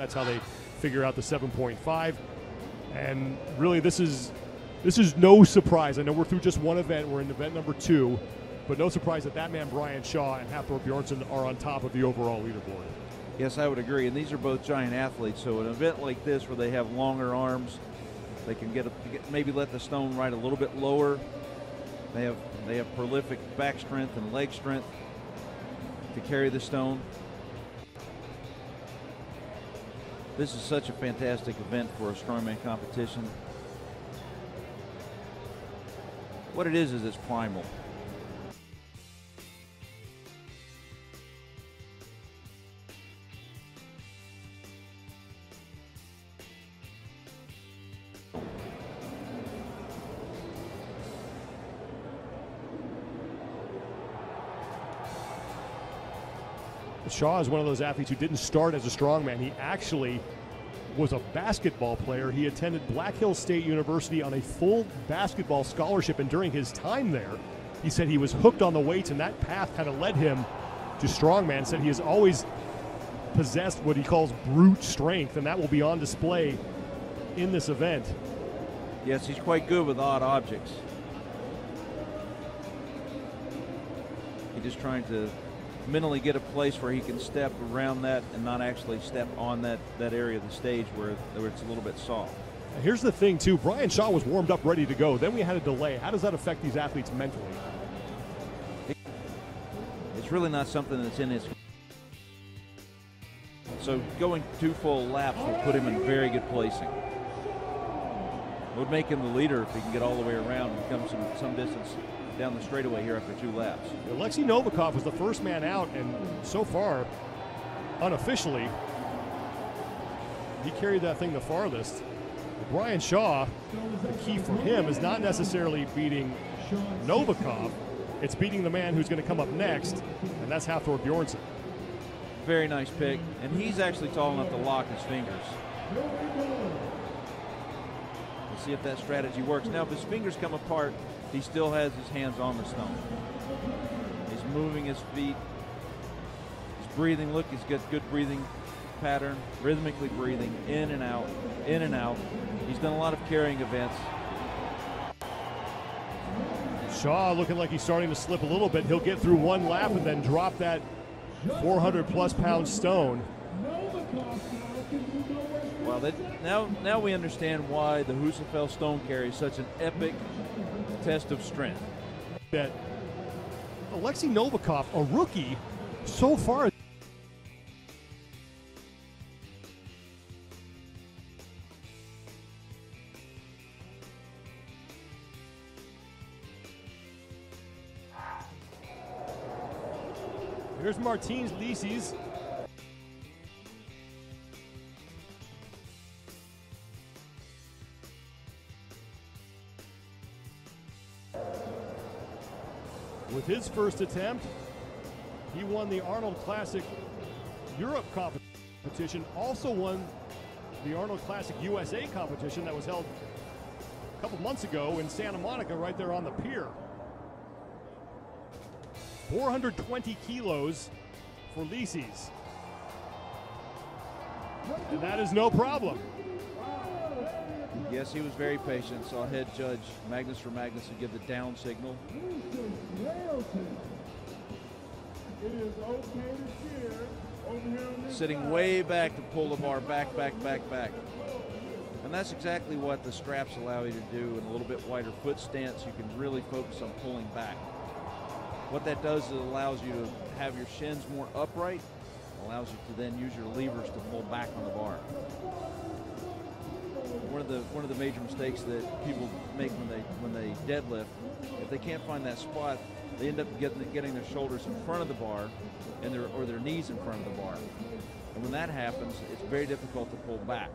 That's how they figure out the 7.5. And really, this is no surprise. I know we're through just one event. We're in event number 2. But no surprise that man, Brian Shaw, and Hafthor Björnsson are on top of the overall leaderboard. Yes, I would agree. And these are both giant athletes. So an event like this where they have longer arms, they can maybe let the stone ride a little bit lower. They have prolific back strength and leg strength to carry the stone. This is such a fantastic event for a strongman competition. What it is it's primal. Shaw is one of those athletes who didn't start as a strongman. He actually was a basketball player. He attended Black Hills State University on a full basketball scholarship, and during his time there, he said he was hooked on the weights, and that path kind of led him to strongman. Said he has always possessed what he calls brute strength, and that will be on display in this event. Yes, he's quite good with odd objects. He's just trying to mentally get a place where he can step around that and not actually step on that area of the stage where it's a little bit soft. Now here's the thing too, Brian Shaw was warmed up ready to go. Then we had a delay. How does that affect these athletes mentally? It's really not something that's in his. So going 2 full laps will put him in very good placing. Would make him the leader if he can get all the way around and come some distance down the straightaway here after 2 laps. Alexi Novikov was the first man out, and so far, unofficially, he carried that thing the farthest. Brian Shaw, the key for him is not necessarily beating Novikov, it's beating the man who's going to come up next, and that's Hafthor Björnsson. Very nice pick, and he's actually tall enough to lock his fingers. We'll see if that strategy works. Now, if his fingers come apart, he still has his hands on the stone. He's moving his feet. He's breathing. Look, he's got good breathing pattern, rhythmically breathing in and out, in and out. He's done a lot of carrying events. Shaw looking like he's starting to slip a little bit. He'll get through 1 lap and then drop that 400-plus pound stone. Well, now we understand why the Husafell stone carry is such an epic test of strength. That Alexi Novikov, a rookie, so far. Here's Martins Lisis. With his first attempt, he won the Arnold Classic Europe competition, also won the Arnold Classic USA competition that was held a couple months ago in Santa Monica, right there on the pier. 420 kilos for Lisis. And that is no problem. Yes, he was very patient. Saw head judge Magnus Magnuson give the down signal. Sitting way back to pull the bar back, back, back, back. And that's exactly what the straps allow you to do. In a little bit wider foot stance, you can really focus on pulling back. What that does is it allows you to have your shins more upright, allows you to then use your levers to pull back on the bar. One of the major mistakes that people make when they deadlift, if they can't find that spot, they end up getting their shoulders in front of the bar or their knees in front of the bar. And when that happens, it's very difficult to pull back.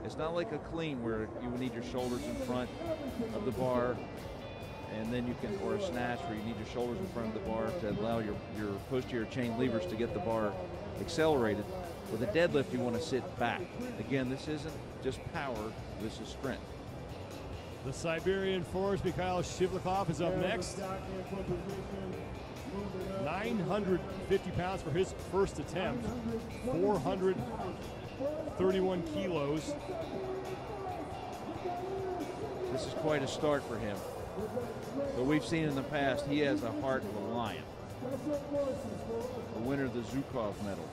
It's not like a clean where you would need your shoulders in front of the bar, and then you can, or a snatch where you need your shoulders in front of the bar to allow your posterior chain levers to get the bar accelerated. With a deadlift, you want to sit back. Again, this isn't just power, this is strength. The Siberian Force, Mikhail Shivlikov, is up next. 950 pounds for his first attempt. 400 31 kilos. This is quite a start for him. But we've seen in the past, he has a heart of a lion. The winner of the Zhukov medal.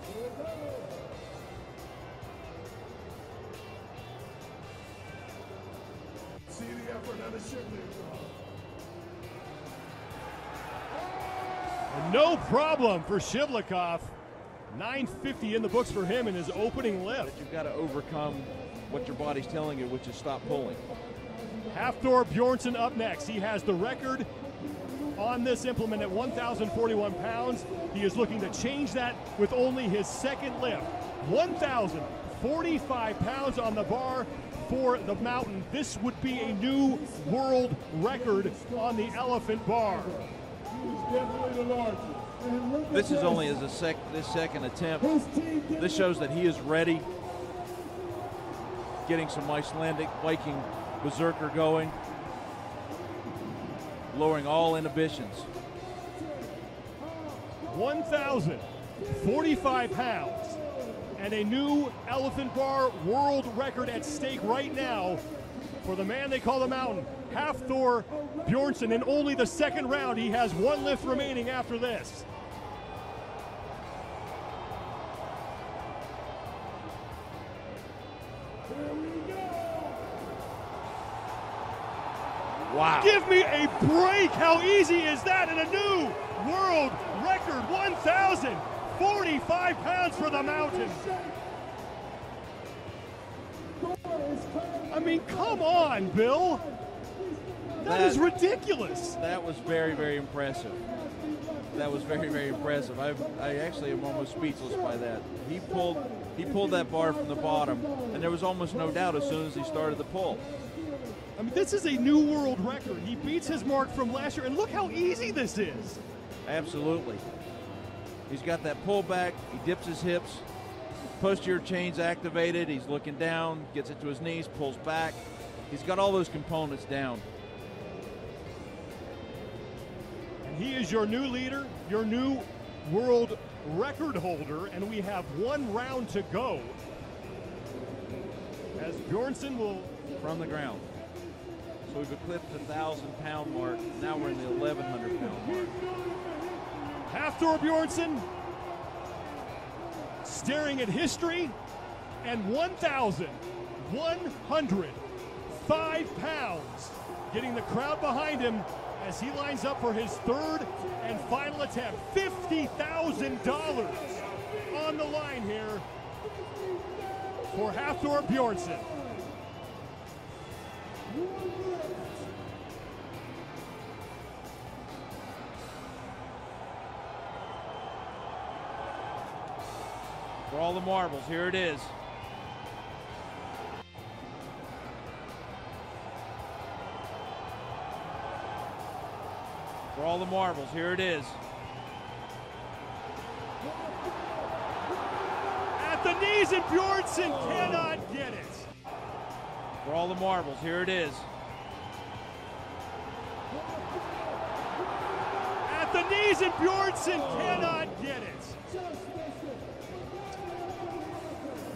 And no problem for Shivlikov. 950 in the books for him in his opening lift. But you've got to overcome what your body's telling you, which is stop pulling. Hafthor Björnsson up next. He has the record on this implement at 1,041 pounds. He is looking to change that with only his second lift. 1,045 pounds on the bar for the mountain. This would be a new world record on the elephant bar. This is only as this second attempt. This shows that he is ready. Getting some Icelandic Viking berserker going. Lowering all inhibitions. 1,045 pounds and a new elephant bar world record at stake right now for the man they call the mountain, Hafþór Björnsson. In only the second round, he has one lift remaining after this. Wow. Give me a break. How easy is that in a new world record? 1,045 pounds for the mountain. I mean, come on, Bill. That is ridiculous. That was very, very impressive. That was very, very impressive. I actually am almost speechless by that. He pulled that bar from the bottom, and there was almost no doubt as soon as he started the pull. I mean, this is a new world record. He beats his mark from last year, and look how easy this is. Absolutely. He's got that pullback. He dips his hips. Posterior chain's activated. He's looking down, gets it to his knees, pulls back. He's got all those components down. And he is your new leader, your new world record holder, and we have one round to go. As Björnsson will... From the ground. So we've eclipsed the 1,000-pound mark. Now we're in the 1,100-pound mark. Hafþór Björnsson staring at history, and 1,105 pounds, getting the crowd behind him as he lines up for his third and final attempt. $50,000 on the line here for Hafþór Björnsson. For all the marbles, here it is. For all the marbles, here it is. At the knees, and Björnsson cannot get it. For all the marbles, here it is. At the knees, and Björnsson cannot get it.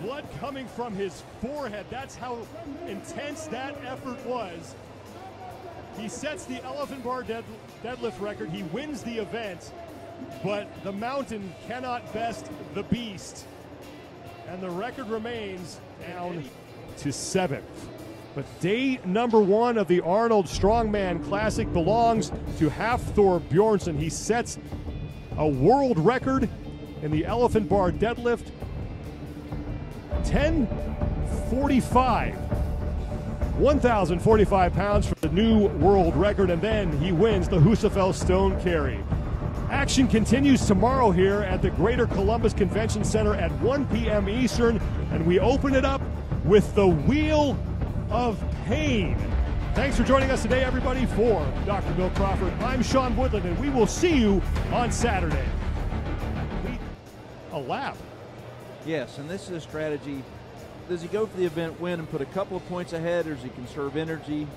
Blood coming from his forehead. That's how intense that effort was. He sets the elephant bar deadlift record. He wins the event, but the mountain cannot best the beast. And the record remains down to 7th. But day number 1 of the Arnold Strongman Classic belongs to Hafþór Björnsson. He sets a world record in the elephant bar deadlift. 1045. 1,045 pounds for the new world record, and then he wins the Husafell Stone Carry. Action continues tomorrow here at the Greater Columbus Convention Center at 1 p.m. Eastern, and we open it up with the Wheel of Pain. Thanks for joining us today, everybody. For Dr. Bill Crawford, I'm Sean Woodland, and we will see you on Saturday. A lap. Yes, and this is a strategy. Does he go for the event win and put a couple of points ahead, or does he conserve energy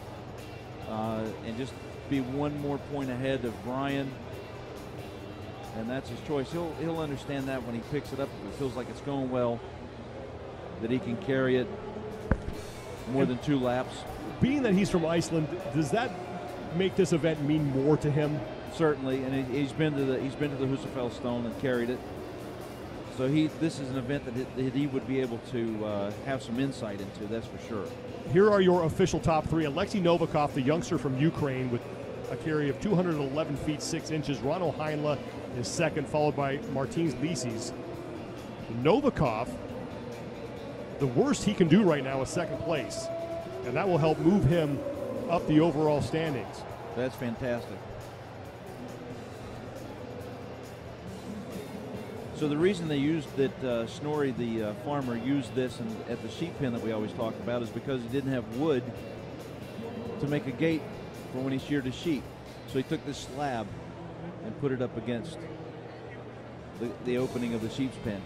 and just be one more point ahead of Brian? And that's his choice. He'll understand that when he picks it up if it feels like it's going well. that he can carry it more than 2 laps. Being that he's from Iceland, does that make this event mean more to him? Certainly, and he's been to the Husafell Stone and carried it. So this is an event that he would be able to have some insight into. That's for sure. Here are your official top 3. Alexi Novikov, the youngster from Ukraine, with a carry of 211 feet 6 inches. Ronald Heinle is second, followed by Martins Lisis. Novikov, the worst he can do right now is second place, and that will help move him up the overall standings. That's fantastic. So the reason they used that Snorri, the farmer, used this at the sheep pen that we always talk about is because he didn't have wood to make a gate for when he sheared his sheep. So he took this slab and put it up against the opening of the sheep's pen.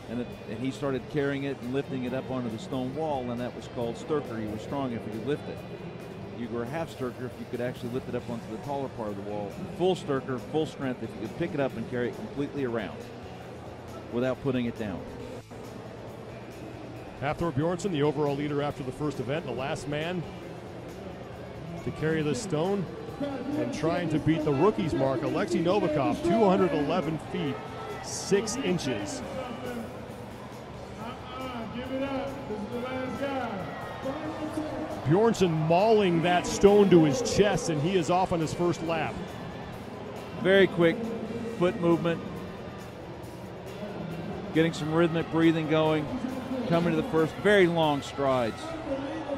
And he started carrying it and lifting it up onto the stone wall, and that was called Sturker. He was strong if he could lift it. You were a half Sturker if you could actually lift it up onto the taller part of the wall. Full Sturker, full strength, if you could pick it up and carry it completely around without putting it down. Hafþór Björnsson, the overall leader after the first event, the last man to carry this stone, and trying to beat the rookie's mark, Alexi Novikov, 211 feet 6 inches. Björnsson mauling that stone to his chest, and he is off on his first lap. Very quick foot movement, getting some rhythmic breathing going, coming to the first, very long strides.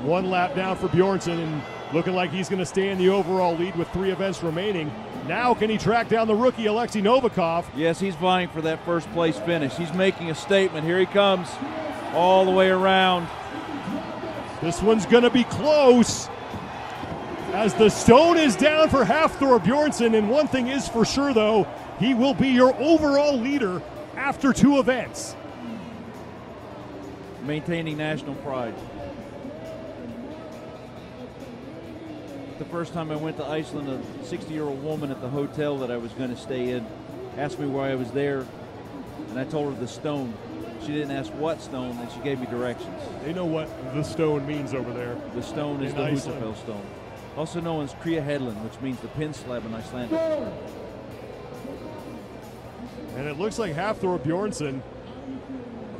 1 lap down for Björnsson, and looking like he's going to stay in the overall lead with 3 events remaining. Now can he track down the rookie Alexi Novikov? Yes, he's vying for that first place finish. He's making a statement. Here he comes all the way around. This one's going to be close as the stone is down for Hafþór Björnsson, and one thing is for sure, though, he will be your overall leader after 2 events. Maintaining national pride. The first time I went to Iceland, a 60-year-old woman at the hotel that I was going to stay in asked me why I was there, and I told her the stone. She didn't ask what stone, and she gave me directions. They know what the stone means over there. The stone is the Husafell stone, also known as Kría Headland, which means the pin slab in Icelandic. And it looks like Hafþór Björnsson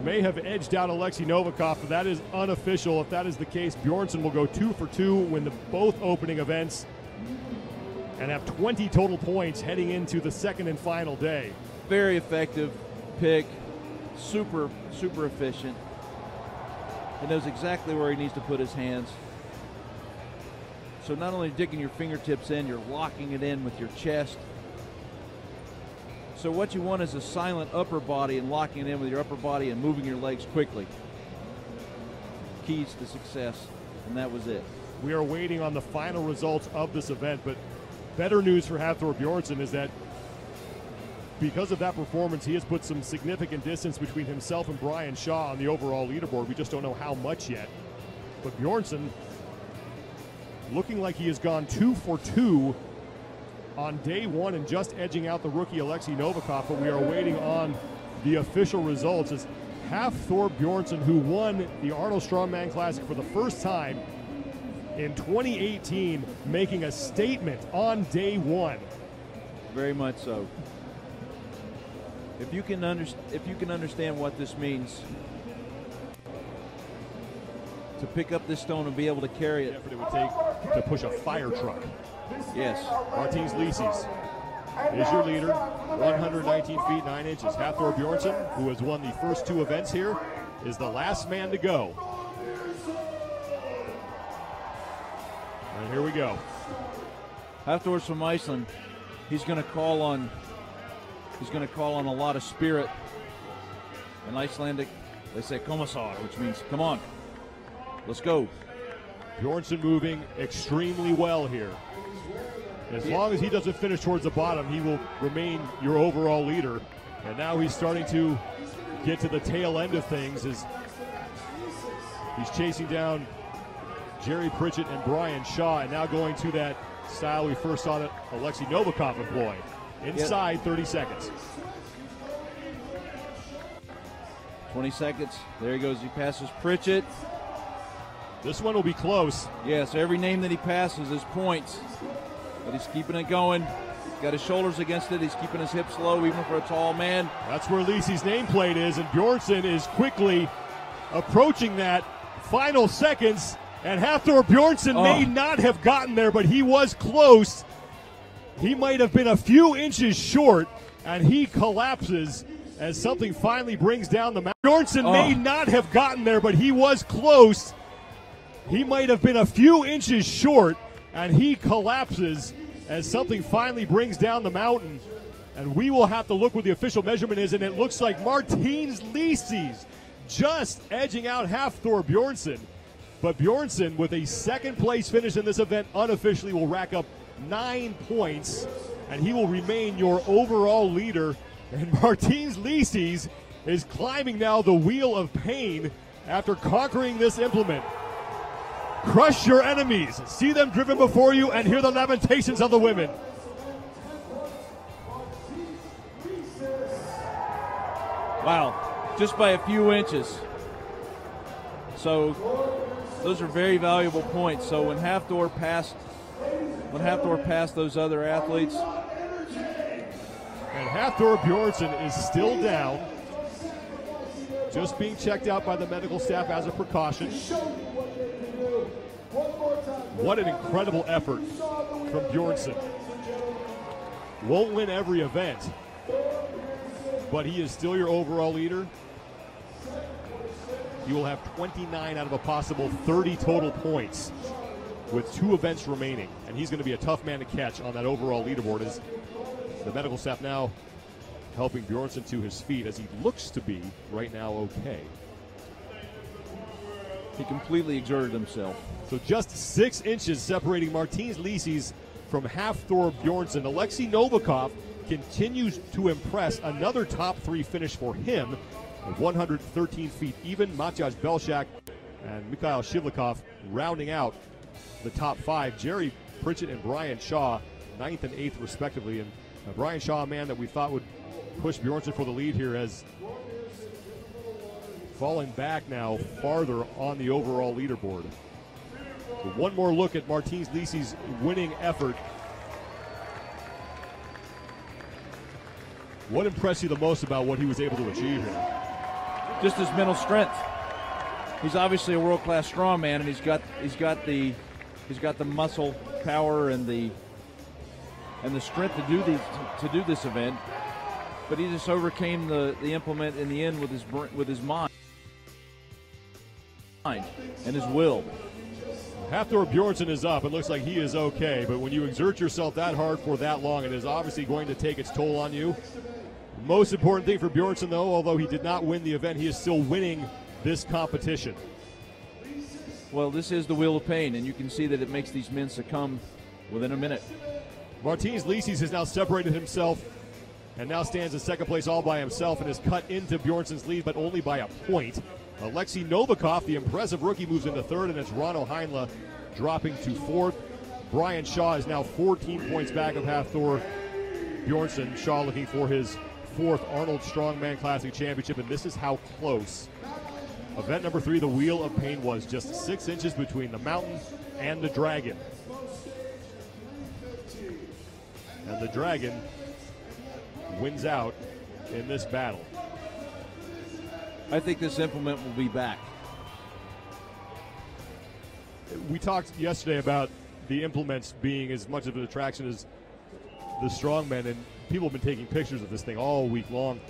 may have edged out Alexi Novikov, but that is unofficial. If that is the case, Björnsson will go 2 for 2, win both opening events, and have 20 total points heading into the second and final day. Very effective pick, super efficient. He knows exactly where he needs to put his hands. So not only digging your fingertips in, you're locking it in with your chest. So what you want is a silent upper body and locking it in with your upper body and moving your legs quickly. Keys to success, and that was it. We are waiting on the final results of this event, but better news for Hafþór Björnsson is that because of that performance, he has put some significant distance between himself and Brian Shaw on the overall leaderboard. We just don't know how much yet. But Björnsson looking like he has gone 2 for 2 on day 1 and just edging out the rookie Alexi Novikov, but we are waiting on the official results as Hafþór Björnsson, who won the Arnold Strongman Classic for the first time in 2018, making a statement on day 1. Very much so. If you can understand what this means, to pick up this stone and be able to carry it. The effort it would take to push a fire truck. Yes. Martins Lisis is your leader, 119 feet 9 inches. Hafþór Björnsson, who has won the first 2 events here, is the last man to go. And here we go. Hafþór's from Iceland. He's going to call on a lot of spirit. In Icelandic, they say "Komasar," which means "come on, let's go." Björnsson moving extremely well here. As long as he doesn't finish towards the bottom, he will remain your overall leader. And now he's starting to get to the tail end of things as he's chasing down Jerry Pritchett and Brian Shaw, and now going to that style we first saw that Alexi Novikov employ. Inside 30 seconds. 20 seconds. There he goes. He passes Pritchett. This one will be close. Yeah, so every name that he passes is points. But he's keeping it going. He's got his shoulders against it. He's keeping his hips low, even for a tall man. That's where Lisi's nameplate is, and Björnsson is quickly approaching that. Final seconds, and Hafthor Björnsson may not have gotten there, but he was close. He might have been a few inches short, and he collapses as something finally brings down the mountain. Björnsson may not have gotten there, but he was close. He might have been a few inches short, and he collapses as something finally brings down the mountain. And we will have to look what the official measurement is, and it looks like Martins Lisi's just edging out Hafthor Björnsson. But Björnsson, with a second-place finish in this event, unofficially will rack up 9 points, and he will remain your overall leader. And Martins Lisi's is climbing now the wheel of pain after conquering this implement. Crush your enemies, see them driven before you, and hear the lamentations of the women. Wow, just by a few inches. So those are very valuable points. So when Hafthor passed those other athletes. And Hafthor Björnsson is still down, just being checked out by the medical staff as a precaution. What an incredible effort from Björnsson. Won't win every event, but he is still your overall leader. You will have 29 out of a possible 30 total points with 2 events remaining, and he's going to be a tough man to catch on that overall leaderboard as the medical staff now helping Björnsson to his feet as he looks to be right now okay. He completely exerted himself. So just 6 inches separating Martins Lisi's from Hafthor Björnsson. Alexi Novikov continues to impress. Another top 3 finish for him at 113 feet even. Matjaž Belšak and Mikhail Shivlikov rounding out the top 5. Jerry Pritchett and Brian Shaw 9th and 8th respectively. And Brian Shaw, a man that we thought would push Björnsson for the lead here, has fallen back now farther on the overall leaderboard. So one more look at Martins Lisi's winning effort. What impressed you the most about what he was able to achieve here? Just his mental strength. He's obviously a world-class strongman, and he's got the muscle power and the strength to do this event. But he just overcame the implement in the end with his mind and his will. Hafthor Björnsson is up. It looks like he is okay, but when you exert yourself that hard for that long, it is obviously going to take its toll on you. Most important thing for Björnsson, though, although he did not win the event, he is still winning this competition. Well, this is the wheel of pain, and you can see that it makes these men succumb within a minute. Martins Lisi's has now separated himself and now stands in second place all by himself and is cut into Björnsson's lead, but only by a point. Alexi Novikov, the impressive rookie, moves into third, and it's Rano Heinle dropping to fourth. Brian Shaw is now 14 points back of Hafthor Björnsson. Shaw looking for his 4th Arnold Strongman Classic Championship, and this is how close event number 3, the Wheel of Pain, was. Just 6 inches between the mountain and the dragon. And the dragon wins out in this battle. I think this implement will be back. We talked yesterday about the implements being as much of an attraction as the strongmen, and people have been taking pictures of this thing all week long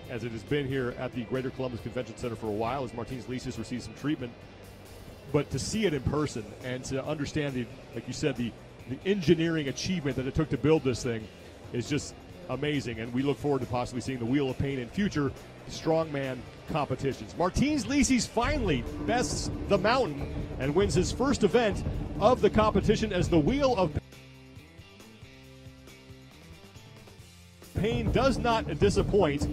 as it has been here at the Greater Columbus Convention Center for a while as Martins Lisi's received some treatment. But to see it in person and to understand, like you said, the engineering achievement that it took to build this thing is just amazing, and we look forward to possibly seeing the Wheel of Pain in future strongman competitions. Martins Lisi's finally bests the mountain and wins his first event of the competition as the Wheel of Pain does not disappoint.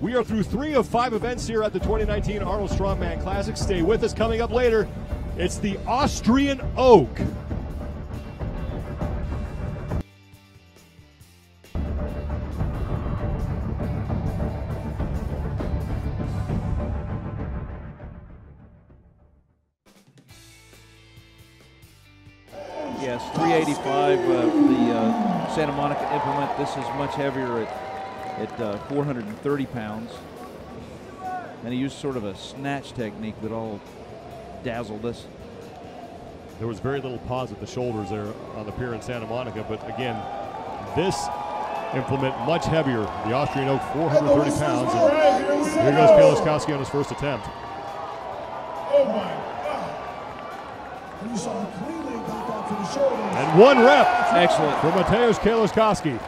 We are through 3 of 5 events here at the 2019 Arnold Strongman Classic. Stay with us. Coming up later, it's the Austrian Oak. Yes, 385 the Santa Monica implement. This is much heavier at 430 pounds. And he used sort of a snatch technique that all dazzled us. There was very little pause at the shoulders there on the pier in Santa Monica, but again, this implement much heavier. The Austrian oak, 430 pounds. And here goes Kieliszkowski on his first attempt. Oh my God. You saw him cleanly got that to the shoulders. And one rep. Excellent. For Mateusz Kieliszkowski.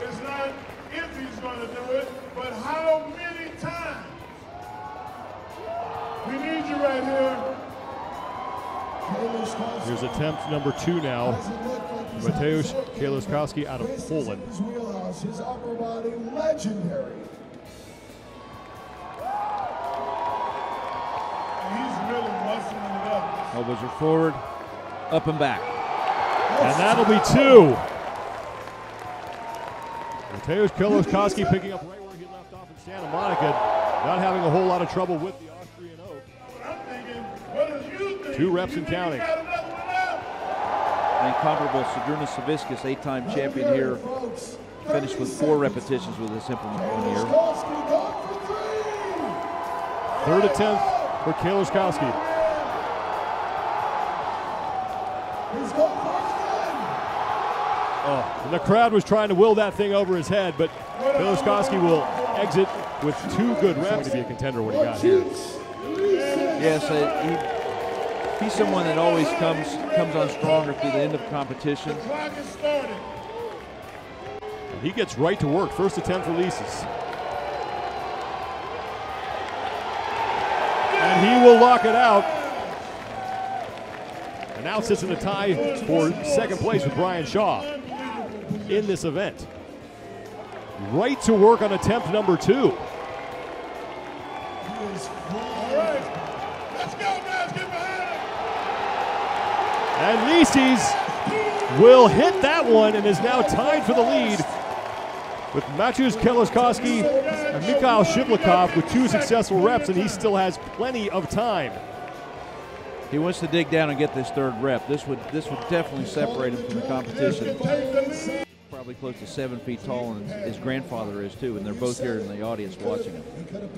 It's not if he's going to do it, but how many times? We need you right here. Here's attempt number 2 now. Mateusz Kieliszkowski out of Poland. His wheelhouse, his upper body, legendary. He's really muscling it up. Elbows are forward, up and back. And that'll be 2. Mateusz Kieliszkowski picking up right where he left off in Santa Monica, not having a whole lot of trouble with the Austrian oak. I'm thinking, what did you think? 2 reps and counting. The incomparable Zydrunas Savickas, 8-time champion here, finished with 4 repetitions with this implement 1 year. Third attempt for Kieliszkowski. Oh, and the crowd was trying to will that thing over his head, but Kieliszkowski will exit with 2 good reps to be a contender when he got here. Yes, he's someone that always comes on stronger through the end of competition. He gets right to work. First attempt for Lisis. And he will lock it out. And now sits in a tie for second place with Brian Shaw in this event. Right to work on attempt number 2. And Lisis will hit that one and is now tied for the lead with Mateusz Kieliszkowski and Mikhail Shivlikov with 2 successful reps, and he still has plenty of time. He wants to dig down and get this 3rd rep. This would definitely separate him from the competition. Probably close to 7 feet tall, and his grandfather is too, and they're both here in the audience watching him.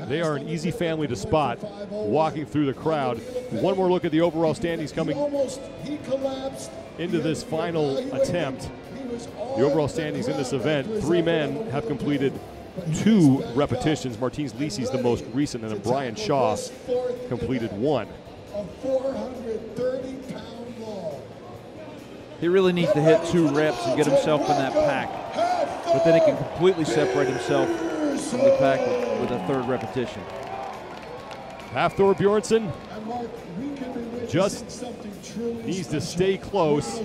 They are an easy family to spot walking through the crowd. One more look at the overall standings coming into this final attempt. The overall standings in this event, 3 men have completed 2 repetitions. Martins Lisis the most recent, and then Brian Shaw completed 1. He really needs to hit 2 reps and get himself in that pack. But then he can completely separate himself from the pack with a 3rd repetition. Hafþór Björnsson just needs to stay close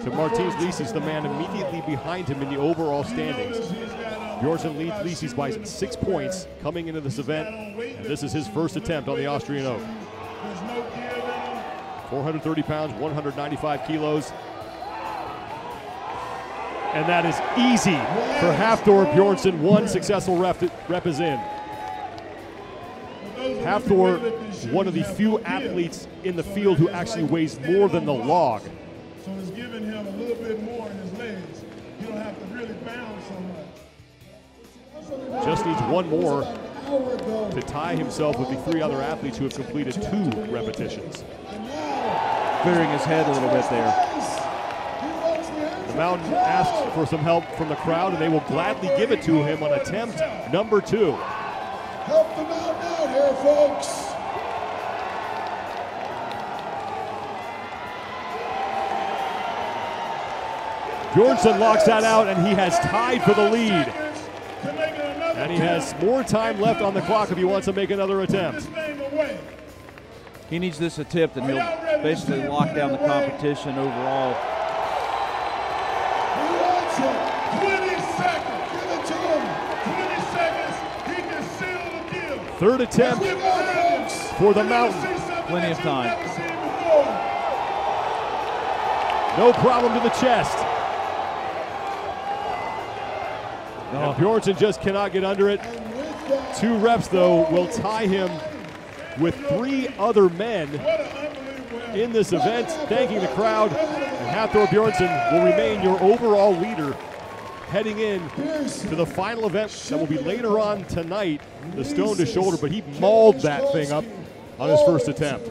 to Martins Lisis, the man immediately behind him in the overall standings. Björnsson leads Lisis by 6 points coming into this event, and this is his first attempt on the Austrian oak. 430 pounds, 195 kilos. And that is easy for Hafþór Björnsson. 1 successful rep is in. Hafþór, one of the few athletes in the field who actually weighs more than the log. So it's giving him a little bit more in his legs. You don't have to really bounce so much. Just needs 1 more to tie himself with the 3 other athletes who have completed 2 repetitions. Clearing his head a little bit there. The Mountain asks for some help from the crowd, and they will gladly give it to him on attempt number 2. Help the Mountain out here, folks. Björnsson locks that out, and he has tied for the lead. And he has more time left on the clock if he wants to make another attempt. He needs this attempt, and he'll basically lock down the competition overall. 20 seconds. Give it to him. 20 seconds. He can seal the deal. 3rd attempt for the Mountain. Plenty of time. No problem to the chest. And Björnsson just cannot get under it. 2 reps, though, will tie him with 3 other men in this event, thanking the crowd. And Hafþór Björnsson will remain your overall leader heading in to the final event that will be later on tonight, the stone to shoulder, but he mauled that thing up on his first attempt.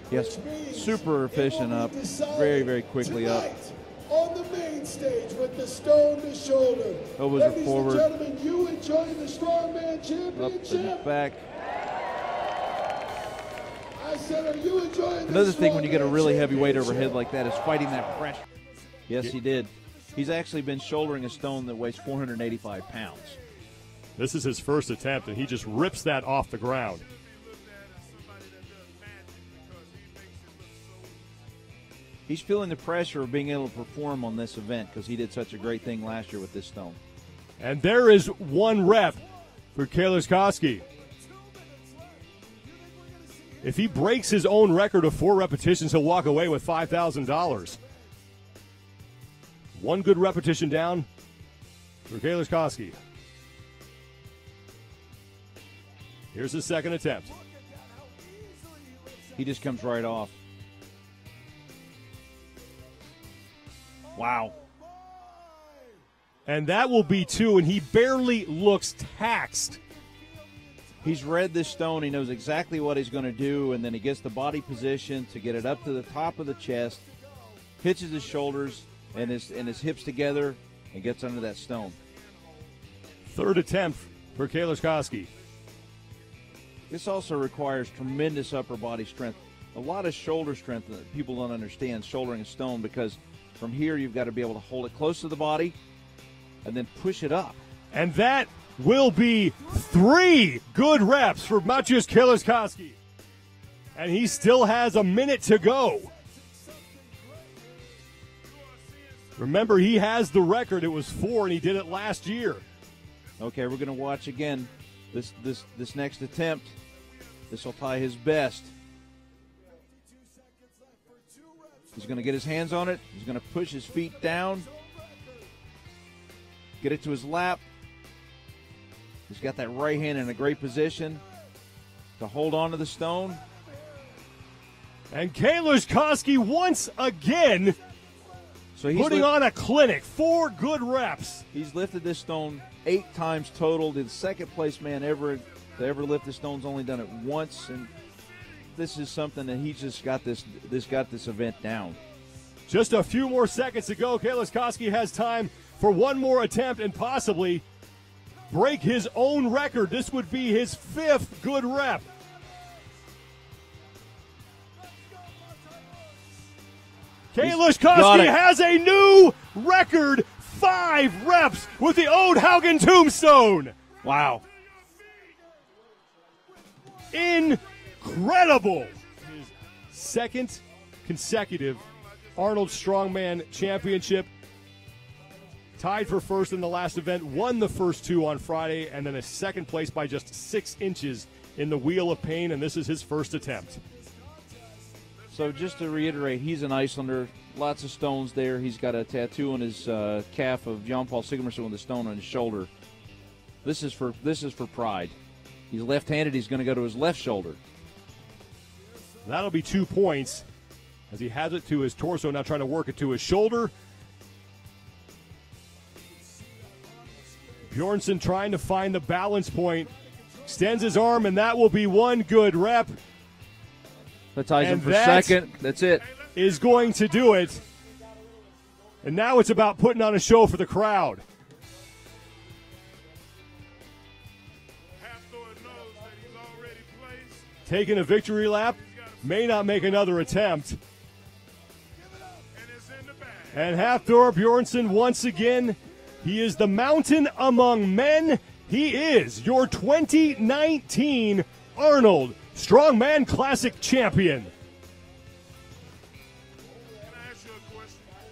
Yes, super efficient up, very, very quickly up. On the main stage with the stone to shoulder. Elbows are forward. Ladies and gentlemen, you enjoying the Strongman Up Championship? and back. I said, are you enjoying Another thing when you get a really heavy weight overhead like that is fighting that pressure. Yes, he did. He's actually been shouldering a stone that weighs 485 pounds. This is his first attempt, and he just rips that off the ground. He's feeling the pressure of being able to perform on this event because he did such a great thing last year with this stone. And there is one rep for Kaliszewski. If he breaks his own record of 4 repetitions, he'll walk away with $5,000. One good repetition down for Kaliszewski. Here's his second attempt. He just comes right off. Wow. And that will be 2, and he barely looks taxed. He's read this stone. He knows exactly what he's going to do, and then he gets the body position to get it up to the top of the chest, pitches his shoulders and his hips together, and gets under that stone. Third attempt for Kaliszewski. This also requires tremendous upper body strength. A lot of shoulder strength that people don't understand shouldering a stone, because from here you've got to be able to hold it close to the body and then push it up. And that will be 3 good reps for Maciej Kaliszewski. And he still has a minute to go. Remember, he has the record. It was 4, and he did it last year. Okay, we're going to watch again this next attempt. This will tie his best. He's going to get his hands on it. He's going to push his feet down, get it to his lap. He's got that right hand in a great position to hold on to the stone. And Kaliszewski once again putting on a clinic. 4 good reps. He's lifted this stone 8 times total. The second place man ever to ever lift the stone's only done it once, and this is something that he's just got this event down. Just a few more seconds to go. Kaliszewski has time for one more attempt and possibly break his own record. This would be his 5th good rep. Kaliszewski has a new record, 5 reps with the Ode Haugen Tombstone. Wow. Incredible. His 2nd consecutive Arnold Strongman Championship. Tied for first in the last event, won the first 2 on Friday, and then a 2nd place by just 6 inches in the Wheel of Pain, and this is his first attempt. So just to reiterate, he's an Icelander. Lots of stones there. He's got a tattoo on his calf of Jan Paul Sigmarsson with a stone on his shoulder. This is for pride. He's left-handed. He's going to go to his left shoulder. That'll be 2 points as he has it to his torso, now trying to work it to his shoulder. Björnsson trying to find the balance point. Extends his arm, and that will be 1 good rep. That ties him for second. That's it. Is going to do it. And now it's about putting on a show for the crowd. Taking a victory lap. May not make another attempt. And Hafþór Björnsson once again. He is the mountain among men. He is your 2019 Arnold Strongman Classic Champion.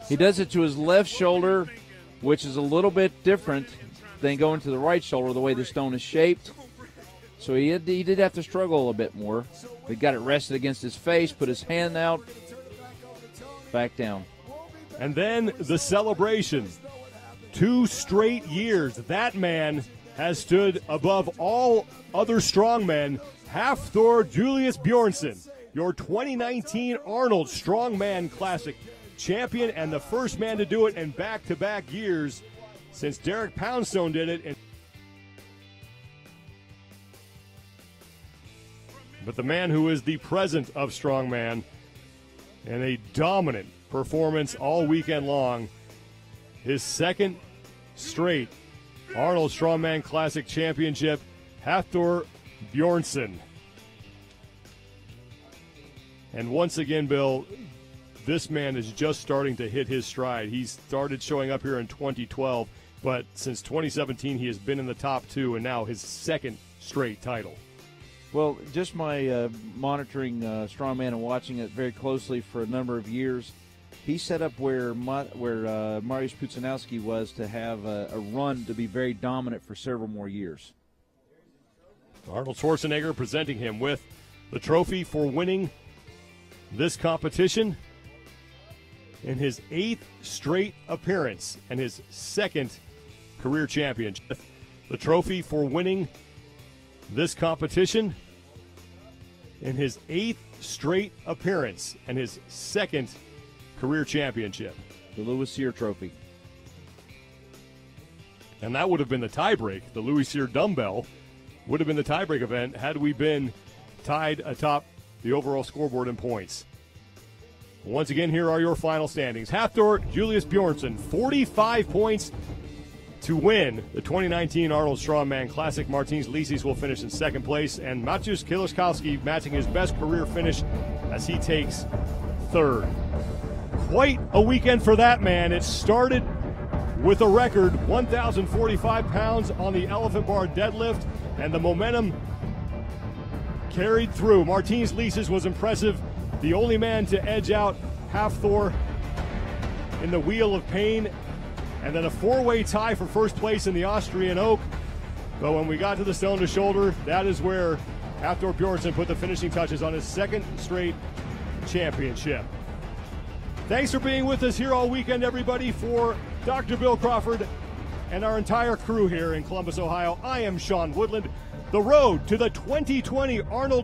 He does it to his left shoulder, which is a little bit different than going to the right shoulder, the way the stone is shaped. So he did have to struggle a bit more. He got it rested against his face, put his hand out, back down. And then the celebration. 2 straight years. That man has stood above all other strongmen. Hafthor Júlíus Björnsson your 2019 Arnold Strongman Classic champion and the first man to do it in back-to-back years since Derek Poundstone did it. But the man who is the present of Strongman and a dominant performance all weekend long, his second straight Arnold Strongman Classic Championship, Hafþór Björnsson. And once again, Bill, this man is just starting to hit his stride. He started showing up here in 2012, but since 2017 he has been in the top two, and now his second straight title. Well, just my monitoring Strongman and watching it very closely for a number of years, he set up where Mariusz Pucanowski was to have a run to be very dominant for several more years. Arnold Schwarzenegger presenting him with the trophy for winning this competition in his 8th straight appearance and his second career championship. The trophy for winning this competition in his 8th straight appearance and his second career championship. The Louis Cyr Trophy. And that would have been the tiebreak. The Louis Cyr dumbbell would have been the tiebreak event had we been tied atop the overall scoreboard in points. Once again, here are your final standings. Hafþór Júlíus Björnsson, 45 points to win the 2019 Arnold Strongman Classic. Martins Lisis will finish in second place, and Maciusz Kieliszkowski matching his best career finish as he takes third. Quite a weekend for that man. It started with a record 1,045 pounds on the elephant bar deadlift, and the momentum carried through. Martins Lisis was impressive, the only man to edge out Hafþór in the Wheel of Pain, and then a four-way tie for first place in the Austrian Oak. But when we got to the stone to shoulder, that is where Hafþór Björnsson put the finishing touches on his second straight championship. Thanks for being with us here all weekend, everybody. For Dr. Bill Crawford and our entire crew here in Columbus, Ohio, I am Sean Woodland. The road to the 2020 Arnold